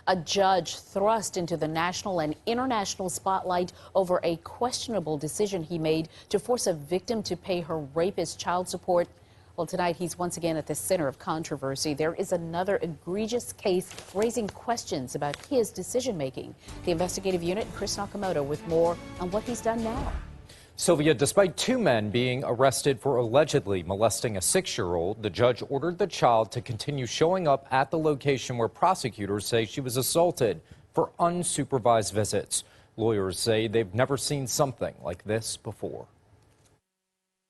A judge thrust into the national and international spotlight over a questionable decision he made to force a victim to pay her rapist child support. Well, tonight he's once again at the center of controversy. There is another egregious case raising questions about his decision-making. The investigative unit, Chris Nakamoto, with more on what he's done now. Sylvia, despite two men being arrested for allegedly molesting a 6-year-old, the judge ordered the child to continue showing up at the location where prosecutors say she was assaulted for unsupervised visits. Lawyers say they've never seen something like this before.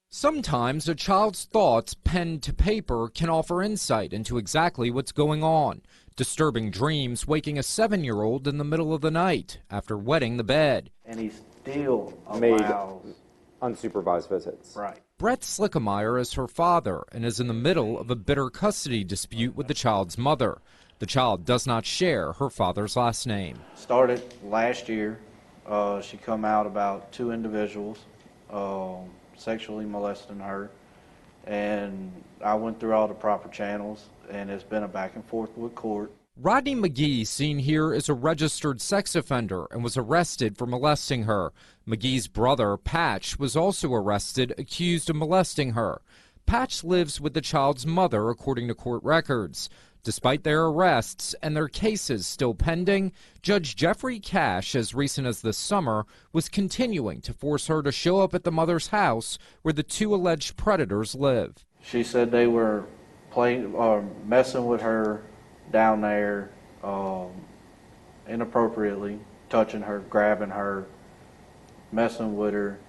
Sometimes a child's thoughts penned to paper can offer insight into exactly what's going on. Disturbing dreams waking a 7-year-old in the middle of the night after wetting the bed. And he still made allows unsupervised visits. Right. Brett Slickemeyer is her father and is in the middle of a bitter custody dispute with the child's mother. The child does not share her father's last name. Started last year. She come out about 2 individuals sexually molesting her, and I went through all the proper channels, and it's been a back and forth with court. Rodney McGee, seen here, is a registered sex offender and was arrested for molesting her. McGee's brother, Patch, was also arrested, accused of molesting her. Patch lives with the child's mother, according to court records. Despite their arrests and their cases still pending, Judge Jeffrey Cashe, as recent as this summer, was continuing to force her to show up at the mother's house where the 2 alleged predators live. She said they were playing or messing with her down there inappropriately, touching her, grabbing her, messing with her,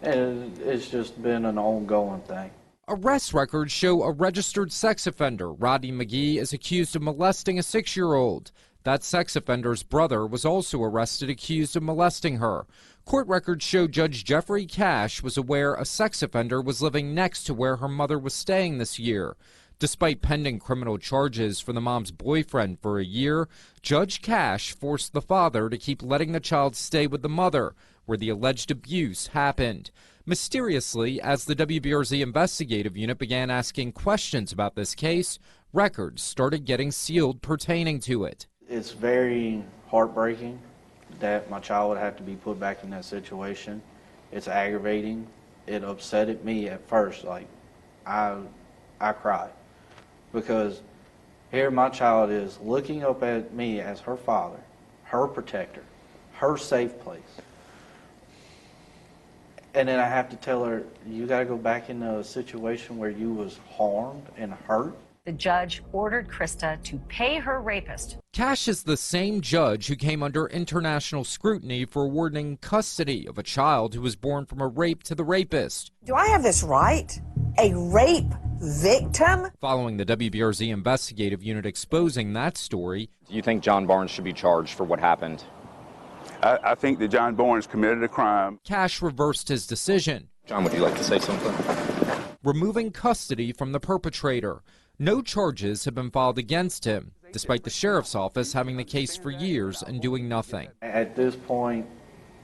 and it's just been an ongoing thing. Arrest records show a registered sex offender, Rodney McGee, is accused of molesting a 6-year-old. That sex offender's brother was also arrested, accused of molesting her. Court records show Judge Jeffrey Cashe was aware a sex offender was living next to where her mother was staying this year. Despite pending criminal charges for the mom's boyfriend for a year, Judge Cashe forced the father to keep letting the child stay with the mother, where the alleged abuse happened. Mysteriously, as the WBRZ investigative unit began asking questions about this case, records started getting sealed pertaining to it. It's very heartbreaking that my child would have to be put back in that situation. It's aggravating. It upset me at first. Like, I cried. Because here my child is looking up at me as her father, her protector, her safe place. And then I have to tell her, you got to go back in a situation where you was harmed and hurt. The judge ordered Krista to pay her rapist. Cashe is the same judge who came under international scrutiny for awarding custody of a child who was born from a rape to the rapist. Do I have this right? A rape victim? Following the WBRZ investigative unit exposing that story. Do you think John Barnes should be charged for what happened? I think that John Barnes committed a crime. Cashe reversed his decision. John, would you like to say something? Removing custody from the perpetrator. No charges have been filed against him, despite the sheriff's office having the case for years and doing nothing. At this point,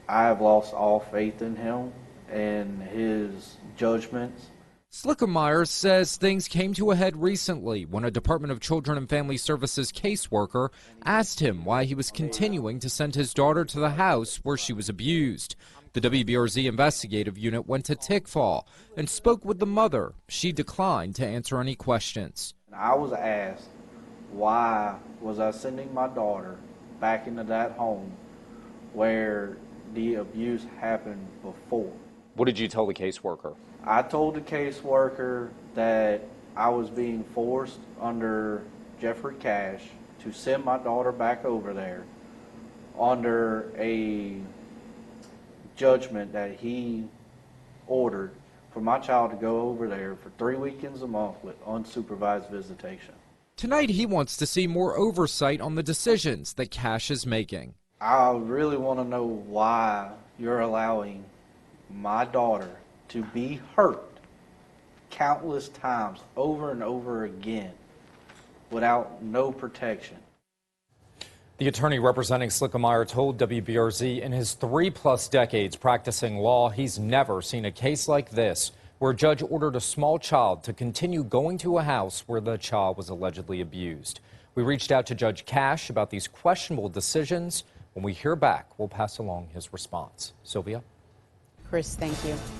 I have lost all faith in him and his judgments. Slickemeyer says things came to a head recently when a Department of Children and Family Services caseworker asked him why he was continuing to send his daughter to the house where she was abused. The WBRZ investigative unit went to Tickfaw and spoke with the mother. She declined to answer any questions. I was asked, why was I sending my daughter back into that home where the abuse happened before? What did you tell the caseworker? I told the caseworker that I was being forced under Jeffrey Cashe to send my daughter back over there under a judgment that he ordered for my child to go over there for 3 weekends a month with unsupervised visitation. Tonight he wants to see more oversight on the decisions that Cashe is making. I really want to know why you're allowing my daughter to be hurt countless times over and over again without no protection. The attorney representing Slickemeyer told WBRZ in his 3+ decades practicing law, he's never seen a case like this, where a judge ordered a small child to continue going to a house where the child was allegedly abused. We reached out to Judge Cashe about these questionable decisions. When we hear back, we'll pass along his response. Sylvia? Chris, thank you.